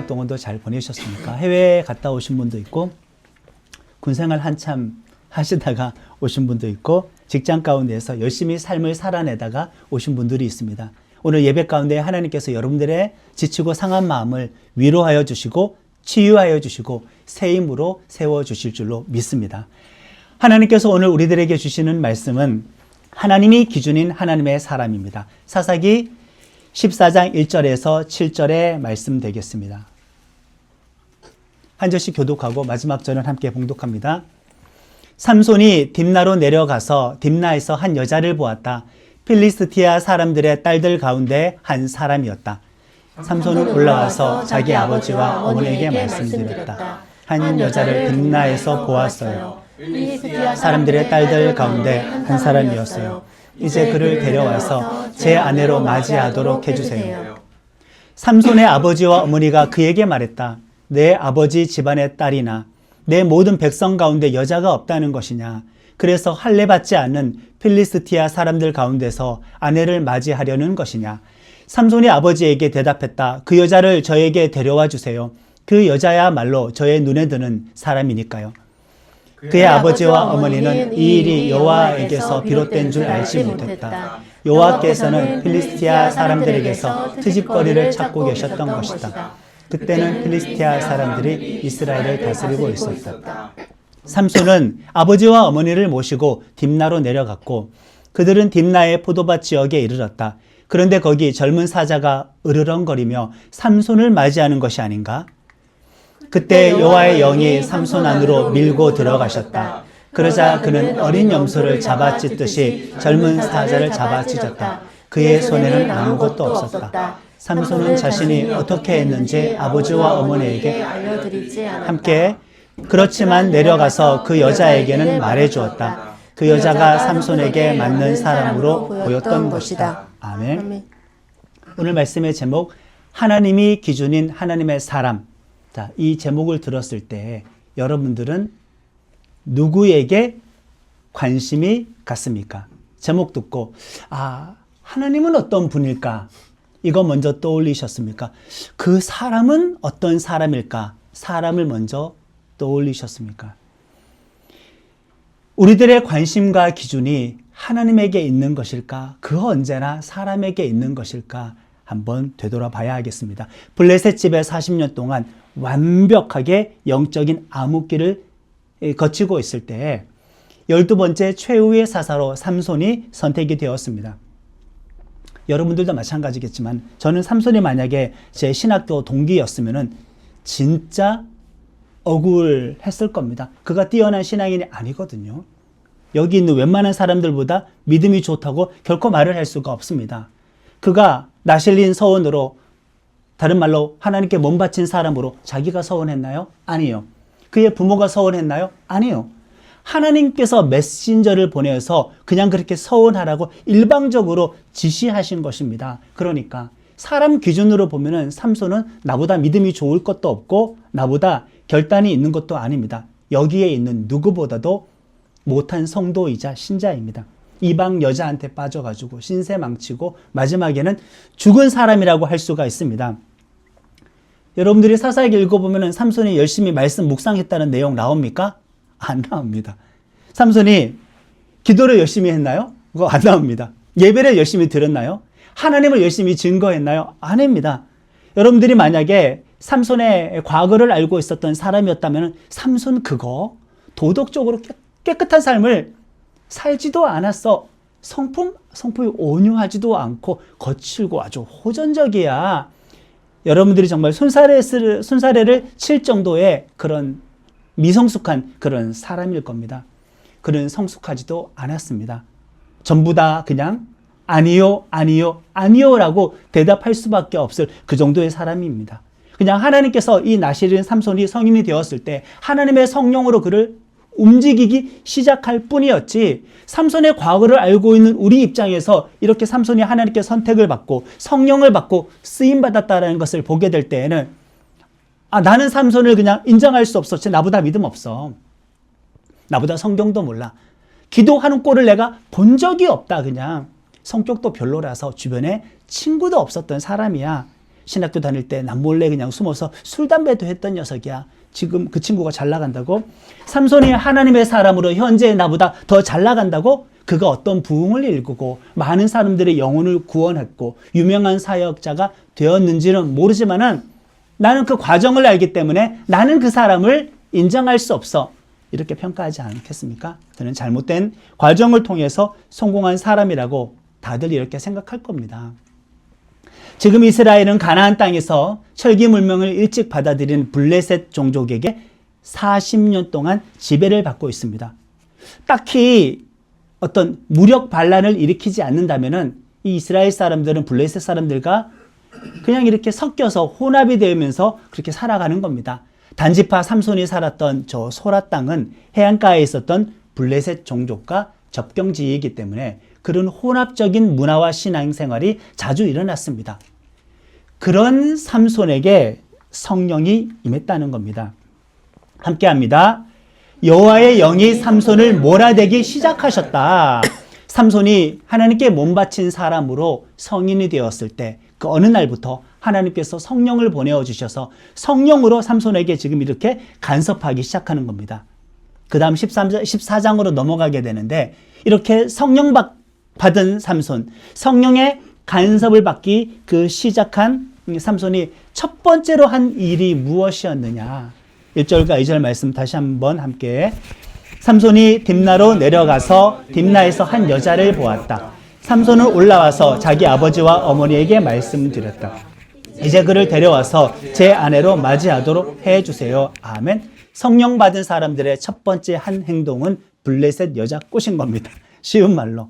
방학 동안도 잘 보내셨습니까? 해외에 갔다 오신 분도 있고 군생활 한참 하시다가 오신 분도 있고 직장 가운데에서 열심히 삶을 살아내다가 오신 분들이 있습니다. 오늘 예배 가운데 하나님께서 여러분들의 지치고 상한 마음을 위로하여 주시고 치유하여 주시고 새 힘으로 세워주실 줄로 믿습니다. 하나님께서 오늘 우리들에게 주시는 말씀은 하나님이 기준인 하나님의 사람입니다. 사사기 14장 1절에서 7절의 말씀 되겠습니다. 한 절씩 교독하고 마지막 절은 함께 봉독합니다. 삼손이 딥나로 내려가서 딥나에서 한 여자를 보았다. 필리스티아 사람들의 딸들 가운데 한 사람이었다. 삼손은 올라와서 자기 아버지와 어머니에게 말씀드렸다. 한 여자를 딥나에서 보았어요. 사람들의 딸들 가운데 한 사람이었어요. 이제 그를 데려와서 제 아내로 맞이하도록 해주세요. 삼손의 아버지와 어머니가 그에게 말했다. 내 아버지 집안의 딸이나 내 모든 백성 가운데 여자가 없다는 것이냐. 그래서 할례받지 않는 필리스티아 사람들 가운데서 아내를 맞이하려는 것이냐. 삼손이 아버지에게 대답했다. 그 여자를 저에게 데려와 주세요. 그 여자야말로 저의 눈에 드는 사람이니까요. 그의 아버지와 어머니는 이 일이 여호와에게서 비롯된 줄 알지 못했다. 여호와께서는 필리스티아 사람들에게서 트집거리를 찾고 계셨던 것이다. 그때는 필리스티아 사람들이 이스라엘을 다스리고 있었다. 삼손은 아버지와 어머니를 모시고 딥나로 내려갔고 그들은 딥나의 포도밭 지역에 이르렀다. 그런데 거기 젊은 사자가 으르렁거리며 삼손을 맞이하는 것이 아닌가? 그때 여호와의 영이 삼손 안으로 밀고 들어가셨다. 그러자 그는 어린 염소를 잡아찢듯이 젊은 사자를 잡아찢었다. 그의 손에는 아무것도 없었다. 삼손은 자신이 어떻게 했는지 아버지와 어머니에게 함께 그렇지만 내려가서 그 여자에게는 말해주었다. 그 여자가 삼손에게 맞는 사람으로 보였던 것이다. 아멘. 오늘 말씀의 제목 하나님이 기준인 하나님의 사람. 자, 이 제목을 들었을 때 여러분들은 누구에게 관심이 갔습니까? 제목 듣고 하나님은 어떤 분일까? 이거 먼저 떠올리셨습니까? 그 사람은 어떤 사람일까? 사람을 먼저 떠올리셨습니까? 우리들의 관심과 기준이 하나님에게 있는 것일까? 그 언제나 사람에게 있는 것일까? 한번 되돌아봐야 하겠습니다. 블레셋 집에 40년 동안 완벽하게 영적인 암흑기를 거치고 있을 때 12번째 최후의 사사로 삼손이 선택이 되었습니다. 여러분들도 마찬가지겠지만 저는 삼손이 만약에 제 신학교 동기였으면 진짜 억울했을 겁니다. 그가 뛰어난 신앙인이 아니거든요. 여기 있는 웬만한 사람들보다 믿음이 좋다고 결코 말을 할 수가 없습니다. 그가 나실린 서원으로 다른 말로 하나님께 몸 바친 사람으로 자기가 서원했나요? 아니요. 그의 부모가 서원했나요? 아니요. 하나님께서 메신저를 보내서 그냥 그렇게 서원하라고 일방적으로 지시하신 것입니다. 그러니까 사람 기준으로 보면은 삼손은 나보다 믿음이 좋을 것도 없고 나보다 결단이 있는 것도 아닙니다. 여기에 있는 누구보다도 못한 성도이자 신자입니다. 이방 여자한테 빠져가지고 신세 망치고 마지막에는 죽은 사람이라고 할 수가 있습니다. 여러분들이 사사기 읽어보면 삼손이 열심히 말씀 묵상했다는 내용 나옵니까? 안 나옵니다. 삼손이 기도를 열심히 했나요? 그거 안 나옵니다. 예배를 열심히 드렸나요? 하나님을 열심히 증거했나요? 아닙니다. 여러분들이 만약에 삼손의 과거를 알고 있었던 사람이었다면 삼손 그거 도덕적으로 깨끗한 삶을 살지도 않았어. 성품이 온유하지도 않고 거칠고 아주 호전적이야. 여러분들이 정말 손사래를 칠 정도의 그런 미성숙한 그런 사람일 겁니다. 그는 성숙하지도 않았습니다. 전부 다 그냥 아니요, 아니요, 아니요라고 대답할 수밖에 없을 그 정도의 사람입니다. 그냥 하나님께서 이 나실인 삼손이 성인이 되었을 때 하나님의 성령으로 그를 움직이기 시작할 뿐이었지 삼손의 과거를 알고 있는 우리 입장에서 이렇게 삼손이 하나님께 선택을 받고 성령을 받고 쓰임받았다는 것을 보게 될 때에는 나는 삼손을 그냥 인정할 수 없어. 나보다 믿음 없어. 나보다 성경도 몰라. 기도하는 꼴을 내가 본 적이 없다. 그냥 성격도 별로라서 주변에 친구도 없었던 사람이야. 신학교 다닐 때 남몰래 그냥 숨어서 술, 담배도 했던 녀석이야. 지금 그 친구가 잘 나간다고? 삼손이 하나님의 사람으로 현재 나보다 더 잘 나간다고? 그가 어떤 부흥을 일구고 많은 사람들의 영혼을 구원했고 유명한 사역자가 되었는지는 모르지만은 나는 그 과정을 알기 때문에 나는 그 사람을 인정할 수 없어. 이렇게 평가하지 않겠습니까? 저는 잘못된 과정을 통해서 성공한 사람이라고 다들 이렇게 생각할 겁니다. 지금 이스라엘은 가나안 땅에서 철기물명을 일찍 받아들인 블레셋 종족에게 40년 동안 지배를 받고 있습니다. 딱히 어떤 무력 반란을 일으키지 않는다면은 이 이스라엘 사람들은 블레셋 사람들과 그냥 이렇게 섞여서 혼합이 되면서 그렇게 살아가는 겁니다. 단지파 삼손이 살았던 저 소라 땅은 해안가에 있었던 블레셋 종족과 접경지이기 때문에 그런 혼합적인 문화와 신앙생활이 자주 일어났습니다. 그런 삼손에게 성령이 임했다는 겁니다. 함께합니다. 여호와의 영이 삼손을 몰아대기 시작하셨다. 삼손이 하나님께 몸바친 사람으로 성인이 되었을 때 그 어느 날부터 하나님께서 성령을 보내어 주셔서 성령으로 삼손에게 지금 이렇게 간섭하기 시작하는 겁니다. 그 다음 14장으로 넘어가게 되는데 이렇게 성령 받은 삼손, 성령의 간섭을 받기 시작한 삼손이 첫 번째로 한 일이 무엇이었느냐. 1절과 2절 말씀 다시 한번 함께. 삼손이 딥나로 내려가서 딥나에서 한 여자를 보았다. 삼손은 올라와서 자기 아버지와 어머니에게 말씀드렸다. 이제 그를 데려와서 제 아내로 맞이하도록 해주세요. 아멘. 성령 받은 사람들의 첫 번째 한 행동은 블레셋 여자 꼬신 겁니다. 쉬운 말로.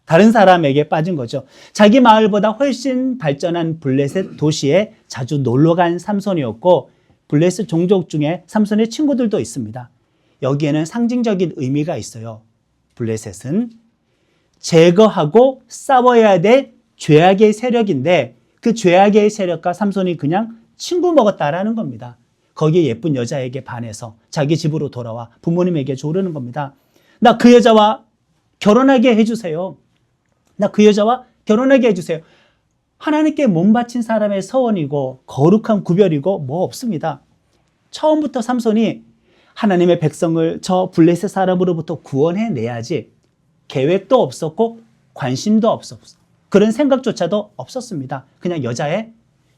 다른 사람에게 빠진 거죠. 자기 마을보다 훨씬 발전한 블레셋 도시에 자주 놀러간 삼손이었고 블레셋 종족 중에 삼손의 친구들도 있습니다. 여기에는 상징적인 의미가 있어요. 블레셋은 제거하고 싸워야 될 죄악의 세력인데 그 죄악의 세력과 삼손이 그냥 친구 먹었다라는 겁니다. 거기에 예쁜 여자에게 반해서 자기 집으로 돌아와 부모님에게 조르는 겁니다. 나 그 여자와 결혼하게 해주세요. 나 그 여자와 결혼하게 해주세요. 하나님께 몸 바친 사람의 서원이고 거룩한 구별이고 뭐 없습니다. 처음부터 삼손이 하나님의 백성을 저 블레셋 사람으로부터 구원해내야지 계획도 없었고 관심도 없었고 그런 생각조차도 없었습니다. 그냥 여자에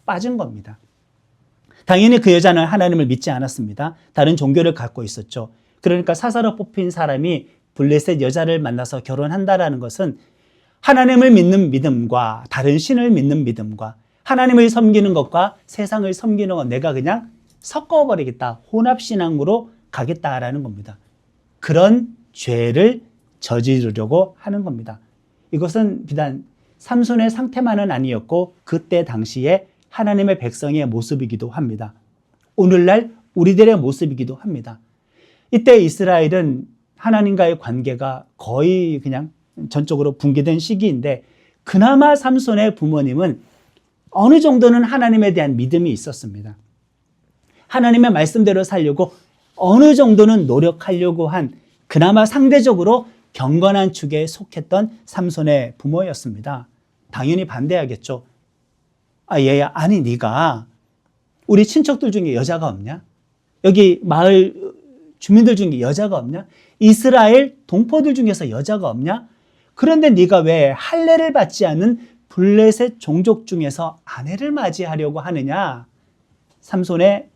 빠진 겁니다. 당연히 그 여자는 하나님을 믿지 않았습니다. 다른 종교를 갖고 있었죠. 그러니까 사사로 뽑힌 사람이 블레셋 여자를 만나서 결혼한다라는 것은 하나님을 믿는 믿음과 다른 신을 믿는 믿음과 하나님을 섬기는 것과 세상을 섬기는 것 내가 그냥 섞어버리겠다. 혼합신앙으로 가겠다라는 겁니다. 그런 죄를 저지르려고 하는 겁니다. 이것은 비단 삼손의 상태만은 아니었고 그때 당시에 하나님의 백성의 모습이기도 합니다. 오늘날 우리들의 모습이기도 합니다. 이때 이스라엘은 하나님과의 관계가 거의 그냥 전적으로 붕괴된 시기인데 그나마 삼손의 부모님은 어느 정도는 하나님에 대한 믿음이 있었습니다. 하나님의 말씀대로 살려고 어느 정도는 노력하려고 한 그나마 상대적으로 경건한 축에 속했던 삼손의 부모였습니다. 당연히 반대하겠죠. 아, 얘야, 아니 네가 우리 친척들 중에 여자가 없냐? 여기 마을 주민들 중에 여자가 없냐? 이스라엘 동포들 중에서 여자가 없냐? 그런데 네가 왜 할례를 받지 않는 블레셋 종족 중에서 아내를 맞이하려고 하느냐? 삼손의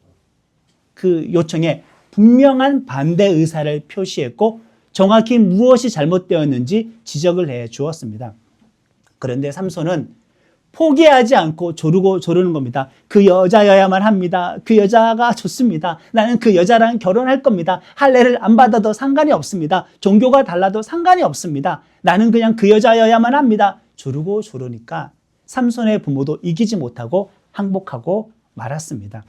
그 요청에 분명한 반대 의사를 표시했고 정확히 무엇이 잘못되었는지 지적을 해 주었습니다. 그런데 삼손은 포기하지 않고 조르는 겁니다. 그 여자여야만 합니다. 그 여자가 좋습니다. 나는 그 여자랑 결혼할 겁니다. 할례를 안 받아도 상관이 없습니다. 종교가 달라도 상관이 없습니다. 나는 그냥 그 여자여야만 합니다. 조르니까 삼손의 부모도 이기지 못하고 항복하고 말았습니다.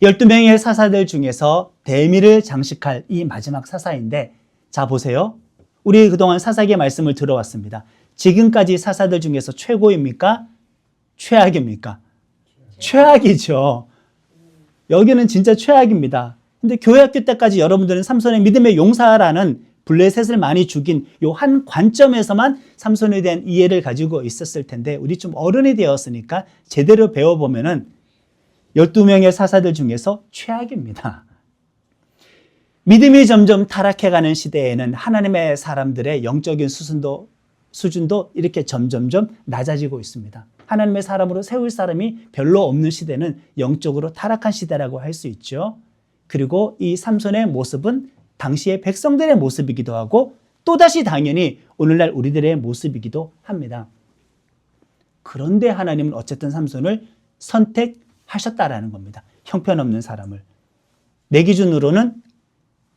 12명의 사사들 중에서 대미를 장식할 이 마지막 사사인데 자 보세요. 우리 그동안 사사기의 말씀을 들어왔습니다. 지금까지 사사들 중에서 최고입니까? 최악입니까? 최악이죠. 여기는 진짜 최악입니다. 근데 교회 학교 때까지 여러분들은 삼손의 믿음의 용사라는 블레셋을 많이 죽인 요 한 관점에서만 삼손에 대한 이해를 가지고 있었을 텐데 우리 좀 어른이 되었으니까 제대로 배워보면은 12명의 사사들 중에서 최악입니다. 믿음이 점점 타락해가는 시대에는 하나님의 사람들의 영적인 수준도 이렇게 점점점 낮아지고 있습니다. 하나님의 사람으로 세울 사람이 별로 없는 시대는 영적으로 타락한 시대라고 할 수 있죠. 그리고 이 삼손의 모습은 당시의 백성들의 모습이기도 하고 또다시 당연히 오늘날 우리들의 모습이기도 합니다. 그런데 하나님은 어쨌든 삼손을 선택하셨다라는 겁니다. 형편없는 사람을. 내 기준으로는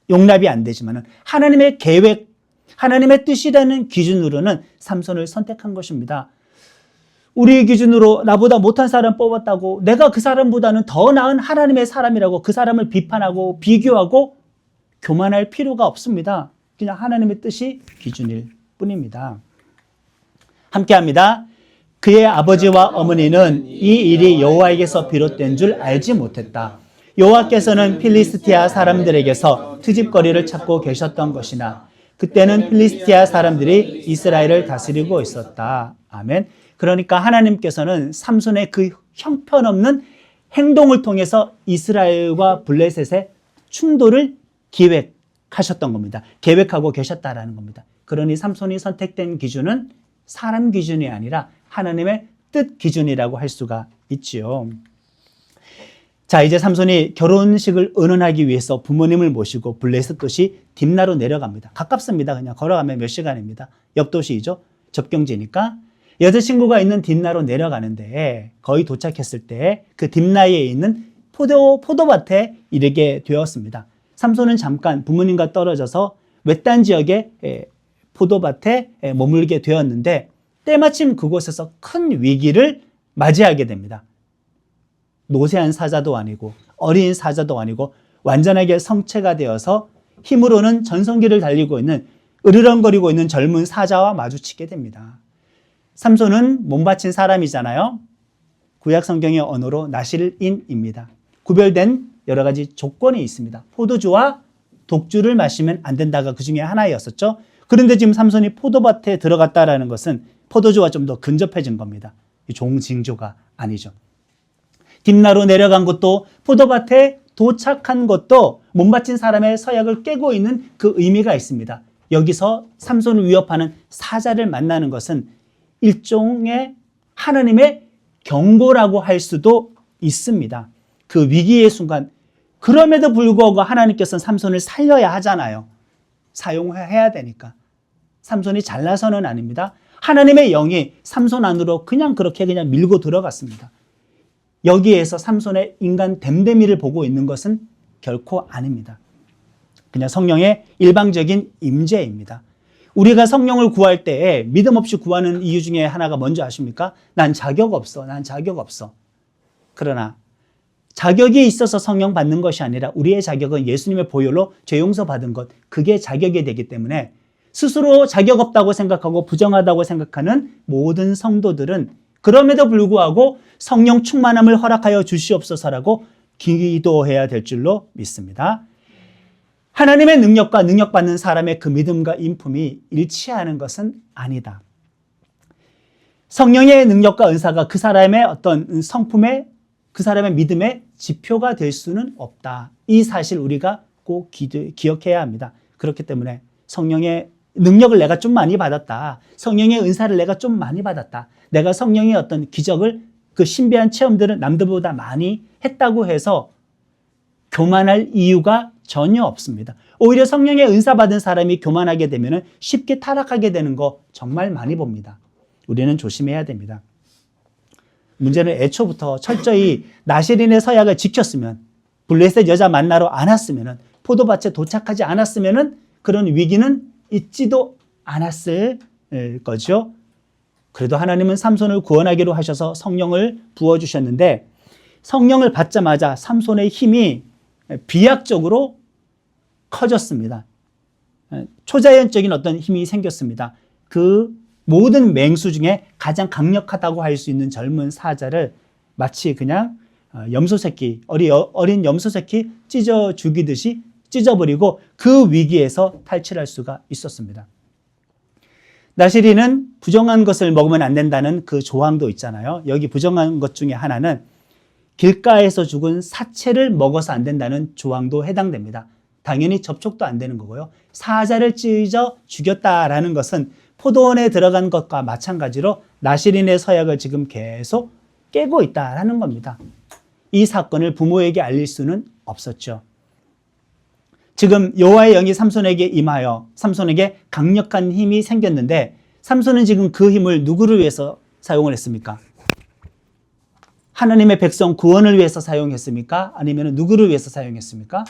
용납이 안 되지만 하나님의 계획, 하나님의 뜻이라는 기준으로는 삼손을 선택한 것입니다. 우리 기준으로 나보다 못한 사람 뽑았다고 내가 그 사람보다는 더 나은 하나님의 사람이라고 그 사람을 비판하고 비교하고 교만할 필요가 없습니다. 그냥 하나님의 뜻이 기준일 뿐입니다. 함께합니다. 그의 아버지와 어머니는 이 일이 여호와에게서 비롯된 줄 알지 못했다. 여호와께서는 필리스티아 사람들에게서 트집거리를 찾고 계셨던 것이나 그때는 필리스티아 사람들이 이스라엘을 다스리고 있었다. 아멘. 그러니까 하나님께서는 삼손의 그 형편없는 행동을 통해서 이스라엘과 블레셋의 충돌을 기획하셨던 겁니다. 계획하고 계셨다라는 겁니다. 그러니 삼손이 선택된 기준은 사람 기준이 아니라 하나님의 뜻 기준이라고 할 수가 있지요. 자, 이제 삼손이 결혼식을 의논하기 위해서 부모님을 모시고 블레셋 도시 딥나로 내려갑니다. 가깝습니다. 그냥 걸어가면 몇 시간입니다. 옆 도시이죠. 접경지니까. 여자친구가 있는 딥나로 내려가는데 거의 도착했을 때 그 딥나에 있는 포도밭에 이르게 되었습니다. 삼손은 잠깐 부모님과 떨어져서 외딴 지역의 포도밭에 머물게 되었는데 때마침 그곳에서 큰 위기를 맞이하게 됩니다. 노쇠한 사자도 아니고 어린 사자도 아니고 완전하게 성체가 되어서 힘으로는 전성기를 달리고 있는 으르렁거리고 있는 젊은 사자와 마주치게 됩니다. 삼손은 몸바친 사람이잖아요. 구약 성경의 언어로 나실인입니다. 구별된 여러 가지 조건이 있습니다. 포도주와 독주를 마시면 안 된다가 그 중에 하나였었죠. 그런데 지금 삼손이 포도밭에 들어갔다라는 것은 포도주와 좀 더 근접해진 겁니다. 종징조가 아니죠. 딥나로 내려간 것도 포도밭에 도착한 것도 몸바친 사람의 서약을 깨고 있는 그 의미가 있습니다. 여기서 삼손을 위협하는 사자를 만나는 것은 일종의 하나님의 경고라고 할 수도 있습니다. 그 위기의 순간, 그럼에도 불구하고 하나님께서는 삼손을 살려야 하잖아요. 사용해야 되니까. 삼손이 잘나서는 아닙니다. 하나님의 영이 삼손 안으로 그냥 그렇게 그냥 밀고 들어갔습니다. 여기에서 삼손의 인간 댐데미를 보고 있는 것은 결코 아닙니다. 그냥 성령의 일방적인 임재입니다. 우리가 성령을 구할 때 믿음 없이 구하는 이유 중에 하나가 뭔지 아십니까? 난 자격 없어. 난 자격 없어. 그러나 자격이 있어서 성령 받는 것이 아니라 우리의 자격은 예수님의 보혈로 죄 용서 받은 것, 그게 자격이 되기 때문에 스스로 자격 없다고 생각하고 부정하다고 생각하는 모든 성도들은 그럼에도 불구하고 성령 충만함을 허락하여 주시옵소서라고 기도해야 될 줄로 믿습니다. 하나님의 능력과 능력받는 사람의 그 믿음과 인품이 일치하는 것은 아니다. 성령의 능력과 은사가 그 사람의 어떤 성품의, 그 사람의 믿음의 지표가 될 수는 없다. 이 사실 우리가 꼭 기억해야 합니다. 그렇기 때문에 성령의 능력을 내가 좀 많이 받았다. 성령의 은사를 내가 좀 많이 받았다. 내가 성령의 어떤 기적을, 그 신비한 체험들을 남들보다 많이 했다고 해서 교만할 이유가 전혀 없습니다. 오히려 성령의 은사 받은 사람이 교만하게 되면 쉽게 타락하게 되는 거 정말 많이 봅니다. 우리는 조심해야 됩니다. 문제는 애초부터 철저히 나실인의 서약을 지켰으면, 블레셋 여자 만나러 안 왔으면, 포도밭에 도착하지 않았으면 그런 위기는 있지도 않았을 거죠. 그래도 하나님은 삼손을 구원하기로 하셔서 성령을 부어주셨는데 성령을 받자마자 삼손의 힘이 비약적으로 커졌습니다. 초자연적인 어떤 힘이 생겼습니다. 그 모든 맹수 중에 가장 강력하다고 할 수 있는 젊은 사자를 마치 그냥 염소 새끼, 어린 염소 새끼 찢어 죽이듯이 찢어버리고 그 위기에서 탈출할 수가 있었습니다. 나시린은 부정한 것을 먹으면 안 된다는 그 조항도 있잖아요. 여기 부정한 것 중에 하나는 길가에서 죽은 사체를 먹어서 안 된다는 조항도 해당됩니다. 당연히 접촉도 안 되는 거고요. 사자를 찢어 죽였다라는 것은 포도원에 들어간 것과 마찬가지로 나시린의 서약을 지금 계속 깨고 있다라는 겁니다. 이 사건을 부모에게 알릴 수는 없었죠. 지금 여호와의 영이 삼손에게 임하여 삼손에게 강력한 힘이 생겼는데 삼손은 지금 그 힘을 누구를 위해서 사용을 했습니까? 하나님의 백성 구원을 위해서 사용했습니까? 아니면 누구를 위해서 사용했습니까?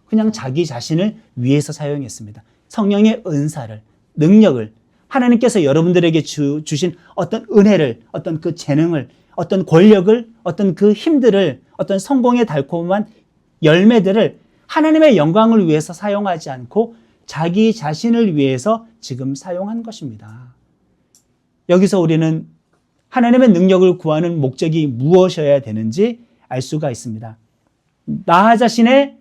그냥 자기 자신을 위해서 사용했습니다. 성령의 은사를, 능력을, 하나님께서 여러분들에게 주신 어떤 은혜를, 어떤 그 재능을, 어떤 권력을, 어떤 그 힘들을, 어떤 성공의 달콤한 열매들을 하나님의 영광을 위해서 사용하지 않고 자기 자신을 위해서 지금 사용한 것입니다. 여기서 우리는 하나님의 능력을 구하는 목적이 무엇이어야 되는지 알 수가 있습니다. 나 자신의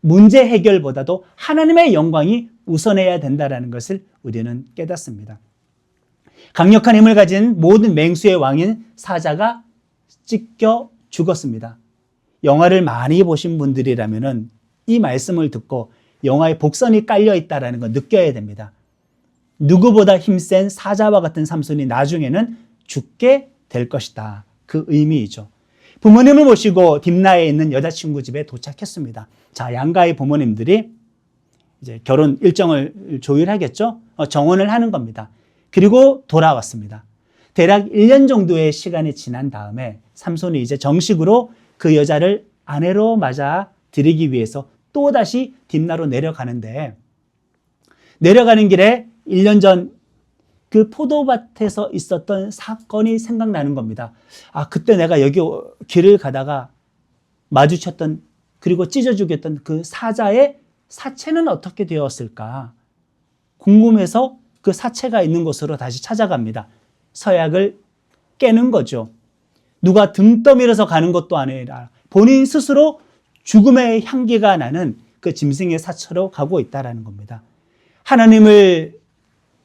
문제 해결보다도 하나님의 영광이 우선해야 된다는 것을 우리는 깨닫습니다. 강력한 힘을 가진 모든 맹수의 왕인 사자가 찢겨 죽었습니다. 영화를 많이 보신 분들이라면 이 말씀을 듣고 영화에 복선이 깔려 있다는 걸 느껴야 됩니다. 누구보다 힘센 사자와 같은 삼손이 나중에는 죽게 될 것이다. 그 의미이죠. 부모님을 모시고 딥나에 있는 여자친구 집에 도착했습니다. 자, 양가의 부모님들이 이제 결혼 일정을 조율하겠죠? 정혼을 하는 겁니다. 그리고 돌아왔습니다. 대략 1년 정도의 시간이 지난 다음에 삼손이 이제 정식으로 그 여자를 아내로 맞아 들이기 위해서 또다시 딥나로 내려가는데 내려가는 길에 1년 전 그 포도밭에서 있었던 사건이 생각나는 겁니다. 아, 그때 내가 여기 길을 가다가 마주쳤던 그리고 찢어 죽였던 그 사자의 사체는 어떻게 되었을까? 궁금해서 그 사체가 있는 곳으로 다시 찾아갑니다. 서약을 깨는 거죠. 누가 등 떠밀어서 가는 것도 아니라 본인 스스로 죽음의 향기가 나는 그 짐승의 사체로 가고 있다는 겁니다. 하나님을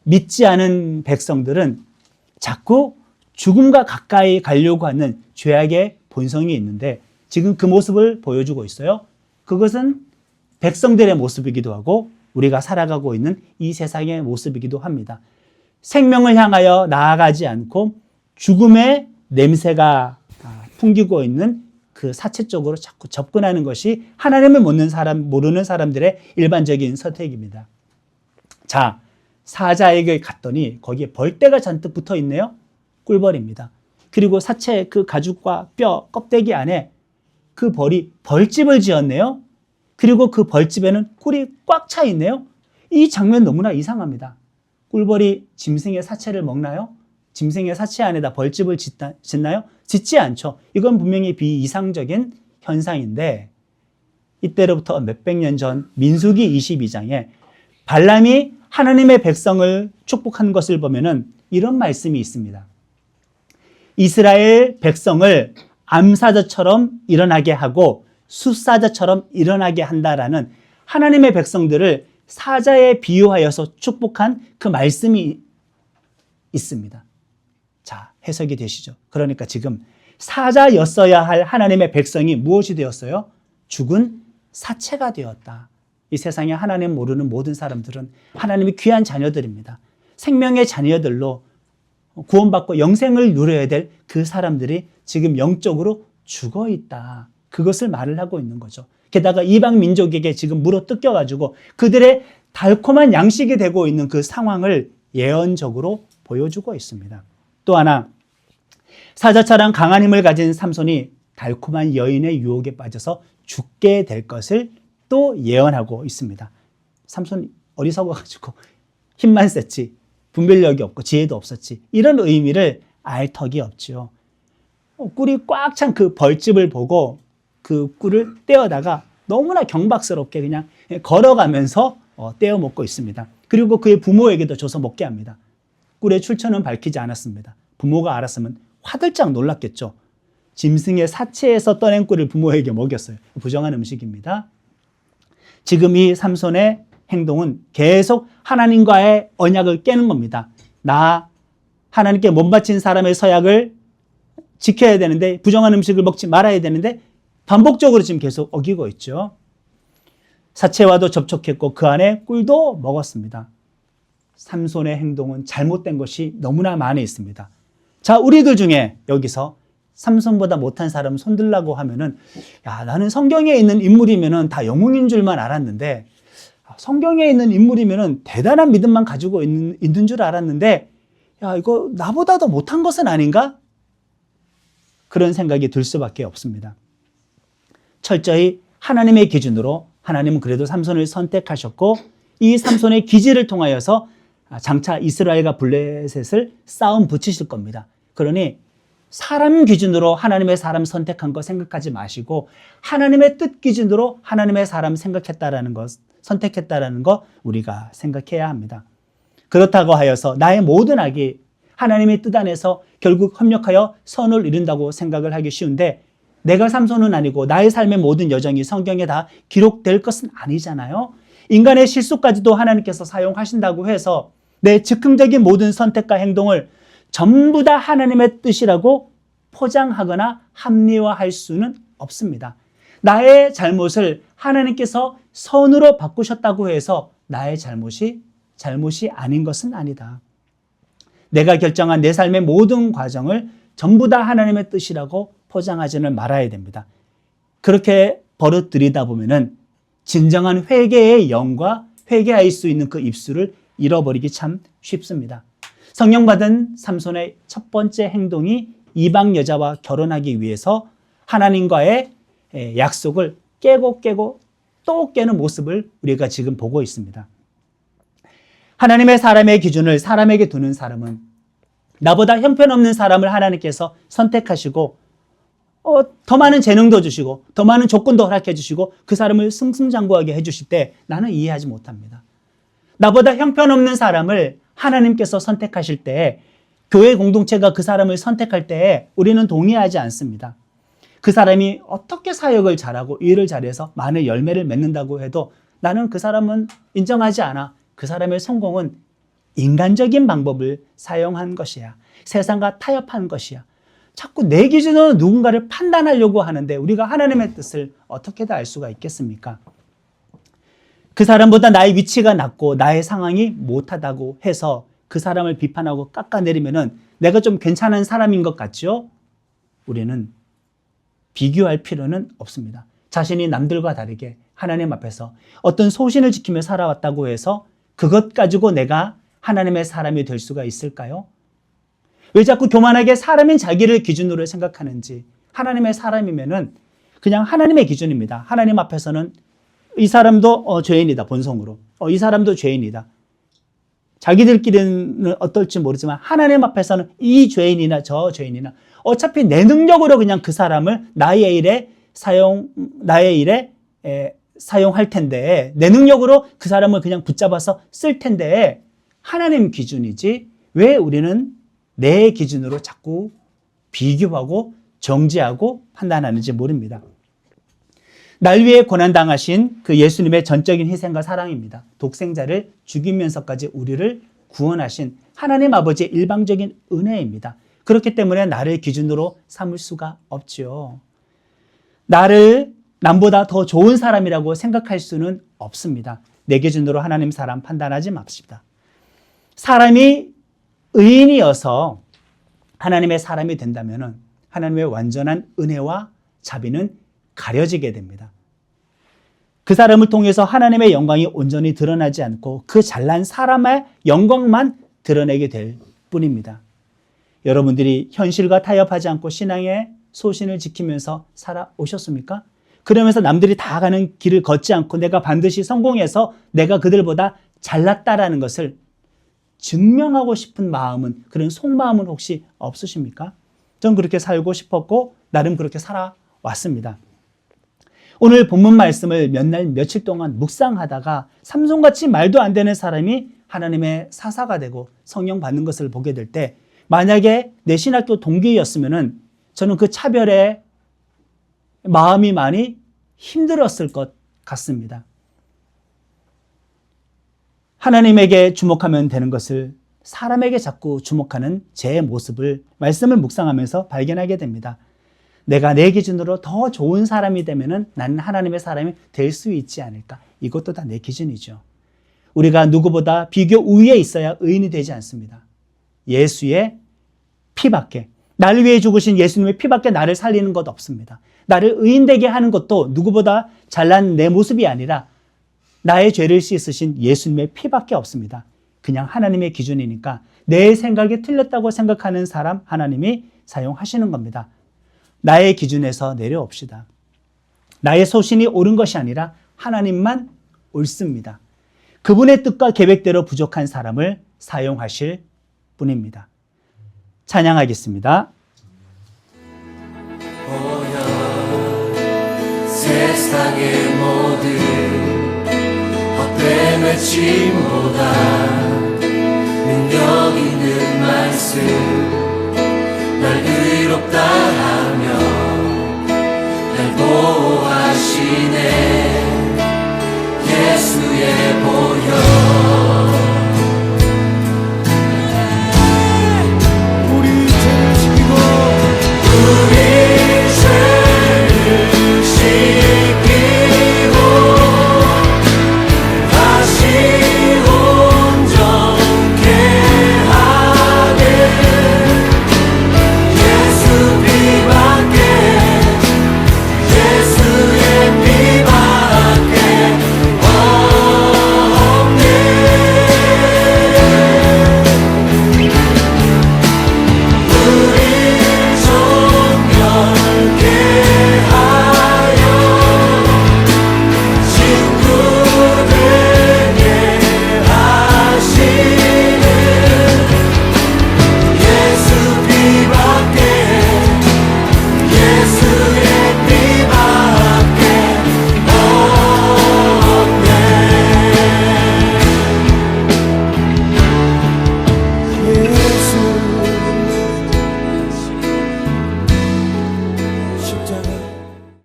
믿지 않은 백성들은 자꾸 죽음과 가까이 가려고 하는 죄악의 본성이 있는데 지금 그 모습을 보여주고 있어요. 그것은 백성들의 모습이기도 하고 우리가 살아가고 있는 이 세상의 모습이기도 합니다. 생명을 향하여 나아가지 않고 죽음의 냄새가 풍기고 있는 그 사체 쪽으로 자꾸 접근하는 것이 하나님을 모르는 사람들의 일반적인 선택입니다. 자, 사자에게 갔더니 거기에 벌떼가 잔뜩 붙어 있네요. 꿀벌입니다. 그리고 사체 그 가죽과 뼈, 껍데기 안에 그 벌이 벌집을 지었네요. 그리고 그 벌집에는 꿀이 꽉 차 있네요. 이 장면 너무나 이상합니다. 꿀벌이 짐승의 사체를 먹나요? 짐승의 사체 안에다 벌집을 짓나요? 짓지 않죠. 이건 분명히 비이상적인 현상인데 이때로부터 몇백 년 전 민수기 22장에 발람이 하나님의 백성을 축복한 것을 보면은 이런 말씀이 있습니다. 이스라엘 백성을 암사자처럼 일어나게 하고 숫사자처럼 일어나게 한다라는 하나님의 백성들을 사자에 비유하여서 축복한 그 말씀이 있습니다. 자, 해석이 되시죠? 그러니까 지금 사자였어야 할 하나님의 백성이 무엇이 되었어요? 죽은 사체가 되었다. 이 세상에 하나님 모르는 모든 사람들은 하나님의 귀한 자녀들입니다. 생명의 자녀들로 구원받고 영생을 누려야 될 그 사람들이 지금 영적으로 죽어 있다. 그것을 말을 하고 있는 거죠. 게다가 이방 민족에게 지금 물어 뜯겨가지고 그들의 달콤한 양식이 되고 있는 그 상황을 예언적으로 보여주고 있습니다. 또 하나, 사자처럼 강한 힘을 가진 삼손이 달콤한 여인의 유혹에 빠져서 죽게 될 것을 또 예언하고 있습니다. 삼손이 어리석어가지고 힘만 셌지 분별력이 없고 지혜도 없었지 이런 의미를 알 턱이 없지요. 꿀이 꽉 찬 그 벌집을 보고 그 꿀을 떼어다가 너무나 경박스럽게 그냥 걸어가면서 떼어 먹고 있습니다. 그리고 그의 부모에게도 줘서 먹게 합니다. 꿀의 출처는 밝히지 않았습니다. 부모가 알았으면 화들짝 놀랐겠죠. 짐승의 사체에서 떠낸 꿀을 부모에게 먹였어요. 부정한 음식입니다. 지금 이 삼손의 행동은 계속 하나님과의 언약을 깨는 겁니다. 나 하나님께 못 바친 사람의 서약을 지켜야 되는데, 부정한 음식을 먹지 말아야 되는데 반복적으로 지금 계속 어기고 있죠. 사체와도 접촉했고 그 안에 꿀도 먹었습니다. 삼손의 행동은 잘못된 것이 너무나 많이 있습니다. 자, 우리들 중에 여기서 삼손보다 못한 사람 손들라고 하면은, 야, 나는 성경에 있는 인물이면은 다 영웅인 줄만 알았는데, 성경에 있는 인물이면은 대단한 믿음만 가지고 있는 줄 알았는데, 야, 이거 나보다 더 못한 것은 아닌가? 그런 생각이 들 수밖에 없습니다. 철저히 하나님의 기준으로 하나님은 그래도 삼손을 선택하셨고, 이 삼손의 기지를 통하여서 장차 이스라엘과 블레셋을 싸움 붙이실 겁니다. 그러니 사람 기준으로 하나님의 사람 선택한 거 생각하지 마시고, 하나님의 뜻 기준으로 하나님의 사람 생각했다라는 것, 선택했다라는 거 우리가 생각해야 합니다. 그렇다고 하여서 나의 모든 악이 하나님의 뜻 안에서 결국 협력하여 선을 이룬다고 생각을 하기 쉬운데, 내가 삼손은 아니고 나의 삶의 모든 여정이 성경에 다 기록될 것은 아니잖아요. 인간의 실수까지도 하나님께서 사용하신다고 해서 내 즉흥적인 모든 선택과 행동을 전부 다 하나님의 뜻이라고 포장하거나 합리화할 수는 없습니다. 나의 잘못을 하나님께서 선으로 바꾸셨다고 해서 나의 잘못이 아닌 것은 아니다. 내가 결정한 내 삶의 모든 과정을 전부 다 하나님의 뜻이라고 포장하지는 말아야 됩니다. 그렇게 버릇들이다 보면은 진정한 회개의 영과 회개할 수 있는 그 입술을 잃어버리기 참 쉽습니다. 성령받은 삼손의 첫 번째 행동이 이방 여자와 결혼하기 위해서 하나님과의 약속을 깨고 또 깨는 모습을 우리가 지금 보고 있습니다. 하나님의 사람의 기준을 사람에게 두는 사람은, 나보다 형편없는 사람을 하나님께서 선택하시고 더 많은 재능도 주시고 더 많은 조건도 허락해 주시고 그 사람을 승승장구하게 해주실 때 나는 이해하지 못합니다. 나보다 형편없는 사람을 하나님께서 선택하실 때, 교회 공동체가 그 사람을 선택할 때 우리는 동의하지 않습니다. 그 사람이 어떻게 사역을 잘하고 일을 잘해서 많은 열매를 맺는다고 해도 나는 그 사람은 인정하지 않아. 그 사람의 성공은 인간적인 방법을 사용한 것이야. 세상과 타협한 것이야. 자꾸 내 기준으로 누군가를 판단하려고 하는데 우리가 하나님의 뜻을 어떻게 다 알 수가 있겠습니까? 그 사람보다 나의 위치가 낮고 나의 상황이 못하다고 해서 그 사람을 비판하고 깎아내리면은 내가 좀 괜찮은 사람인 것 같죠? 우리는 비교할 필요는 없습니다. 자신이 남들과 다르게 하나님 앞에서 어떤 소신을 지키며 살아왔다고 해서 그것 가지고 내가 하나님의 사람이 될 수가 있을까요? 왜 자꾸 교만하게 사람인 자기를 기준으로 생각하는지. 하나님의 사람이면은 그냥 하나님의 기준입니다. 하나님 앞에서는 이 사람도 죄인이다, 본성으로. 이 사람도 죄인이다. 자기들끼리는 어떨지 모르지만 하나님 앞에서는 이 죄인이나 저 죄인이나 어차피 내 능력으로 그냥 그 사람을 나의 일에 사용할 텐데, 내 능력으로 그 사람을 그냥 붙잡아서 쓸 텐데 하나님 기준이지 왜 우리는 내 기준으로 자꾸 비교하고 정죄하고 판단하는지 모릅니다. 날 위해 고난당하신 그 예수님의 전적인 희생과 사랑입니다. 독생자를 죽이면서까지 우리를 구원하신 하나님 아버지의 일방적인 은혜입니다. 그렇기 때문에 나를 기준으로 삼을 수가 없죠. 나를 남보다 더 좋은 사람이라고 생각할 수는 없습니다. 내 기준으로 하나님 사람 판단하지 맙시다. 사람이 의인이어서 하나님의 사람이 된다면 하나님의 완전한 은혜와 자비는 가려지게 됩니다. 그 사람을 통해서 하나님의 영광이 온전히 드러나지 않고 그 잘난 사람의 영광만 드러내게 될 뿐입니다. 여러분들이 현실과 타협하지 않고 신앙의 소신을 지키면서 살아오셨습니까? 그러면서 남들이 다 가는 길을 걷지 않고 내가 반드시 성공해서 내가 그들보다 잘났다라는 것을 증명하고 싶은 마음은, 그런 속마음은 혹시 없으십니까? 전 그렇게 살고 싶었고 나름 그렇게 살아왔습니다. 오늘 본문 말씀을 몇 날 며칠 동안 묵상하다가 삼손같이 말도 안 되는 사람이 하나님의 사사가 되고 성령 받는 것을 보게 될 때, 만약에 내 신학교 동기였으면은 저는 그 차별에 마음이 많이 힘들었을 것 같습니다. 하나님에게 주목하면 되는 것을 사람에게 자꾸 주목하는 제 모습을 말씀을 묵상하면서 발견하게 됩니다. 내가 내 기준으로 더 좋은 사람이 되면은 나는 하나님의 사람이 될 수 있지 않을까? 이것도 다 내 기준이죠. 우리가 누구보다 비교 우위에 있어야 의인이 되지 않습니다. 예수의 피밖에, 나를 위해 죽으신 예수님의 피밖에 나를 살리는 것 없습니다. 나를 의인되게 하는 것도 누구보다 잘난 내 모습이 아니라 나의 죄를 씻으신 예수님의 피밖에 없습니다. 그냥 하나님의 기준이니까 내 생각이 틀렸다고 생각하는 사람 하나님이 사용하시는 겁니다. 나의 기준에서 내려옵시다. 나의 소신이 옳은 것이 아니라 하나님만 옳습니다. 그분의 뜻과 계획대로 부족한 사람을 사용하실 분입니다. 찬양하겠습니다. 세상의 모든 헛된 외침보다 능력 있는 말씀 날 의롭다